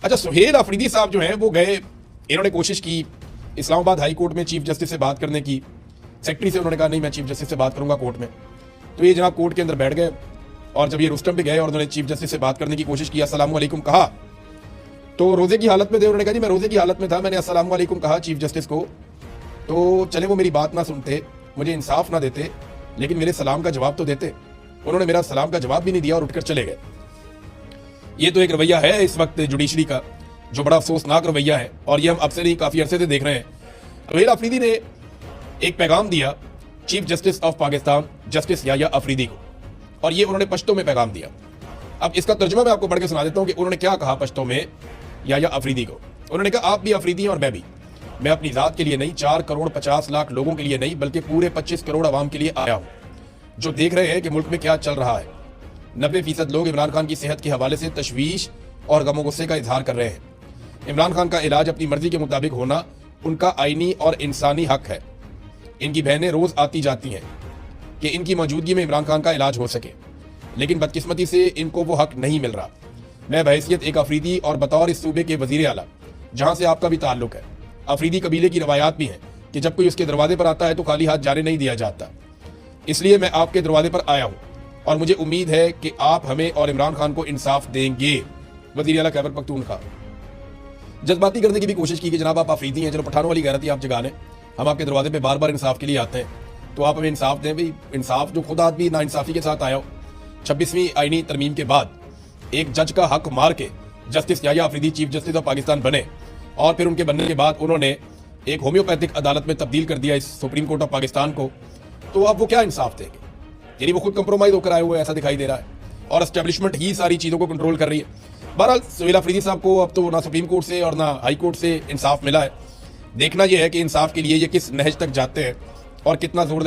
अच्छा, सुहेल अफरीदी साहब जो हैं वो गए, इन्होंने कोशिश की इस्लामाबाद हाई कोर्ट में चीफ जस्टिस से बात करने की। सेक्रेटरी से उन्होंने कहा नहीं, मैं चीफ जस्टिस से बात करूंगा कोर्ट में। तो ये जनाब कोर्ट के अंदर बैठ गए और जब ये रुस्तम पे गए और उन्होंने चीफ जस्टिस से बात करने की कोशिश की, अस्सलाम वालेकुम कहा, तो रोजे की हालत में थे। उन्होंने कहा जी मैं रोजे की हालत में था, मैंने अस्सलाम वालेकुम कहा चीफ जस्टिस को, तो चले वो मेरी बात ना सुनते, मुझे इंसाफ ना देते, लेकिन मेरे सलाम का जवाब तो देते। उन्होंने मेरा सलाम का जवाब भी नहीं दिया और उठकर चले गए। ये तो एक रवैया है इस वक्त जुडिशरी का, जो बड़ा अफसोसनाक रवैया है, और ये हम अब से नहीं काफी अरसे से देख रहे हैं। सुहेल अफरीदी ने एक पैगाम दिया chief justice of Pakistan justice Yahya Afridi को, और ये उन्होंने पश्तो में पैगाम दिया। अब इसका तर्जुमा मैं आपको पढ़ के सुना देता हूं कि उन्होंने क्या कहा पश्तो में याह्या अफरीदी को। उन्होंने कहा आप भी अफरीदी हैं और मैं भी। मैं अपनी जात के लिए नहीं, 4 करोड़ 50 लाख लोगों के लिए नहीं, बल्कि पूरे 25 करोड़ आवाम के लिए आया हूं, जो देख रहे हैं कि मुल्क में क्या चल रहा है। 90% लोग इमरान खान की सेहत के हवाले से तशवीश और गमो गुस्से का इजहार कर रहे हैं। इमरान खान का इलाज अपनी मर्जी के मुताबिक होना उनका आईनी और इंसानी हक है। इनकी बहनें रोज आती जाती हैं कि इनकी मौजूदगी में इमरान खान का इलाज हो सके, लेकिन बदकिस्मती से इनको वो हक नहीं मिल रहा। मैं बहैसियत एक अफरीदी और बतौर इस सूबे के वजीर आला, जहां से आपका भी ताल्लुक है, अफरीदी कबीले की रवायात भी हैं कि जब कोई उसके दरवाजे पर आता है तो खाली हाथ जाने नहीं दिया जाता। इसलिए मैं आपके दरवाजे पर आया हूं और मुझे उम्मीद है कि आप हमें और इमरान खान को इंसाफ देंगे। वजीर आला खैबर पख्तूनख्वा। जज्बाती करने की भी कोशिश की कि जनाब आप अफरीदी हैं, चलो पठानों वाली गैरत ही आप जगा लें, हम आपके दरवाजे पे बार बार इंसाफ के लिए आते हैं, तो आप हमें इंसाफ दें। भाई इंसाफ जो खुद आदमी ना इंसाफी के साथ आया हो। 26वीं आईनी तरमीम के बाद एक जज का हक मार के justice Yahya Afridi chief justice of Pakistan बने, और फिर उनके बनने के बाद उन्होंने एक होम्योपैथिक अदालत में तब्दील कर दिया इस सुप्रीम कोर्ट ऑफ पाकिस्तान को, तो अब वो क्या इंसाफ देंगे? यानी वो खुद कंप्रोमाइज होकर आए हुए ऐसा दिखाई दे रहा है, और एस्टेब्लिशमेंट ही सारी चीज़ों को कंट्रोल कर रही है। बहरहाल सुहेल अफरीदी साहब को अब तो ना सुप्रीम कोर्ट से और ना हाई कोर्ट से इंसाफ मिला है। देखना यह है कि इंसाफ के लिए ये किस नहज तक जाते हैं और कितना जोर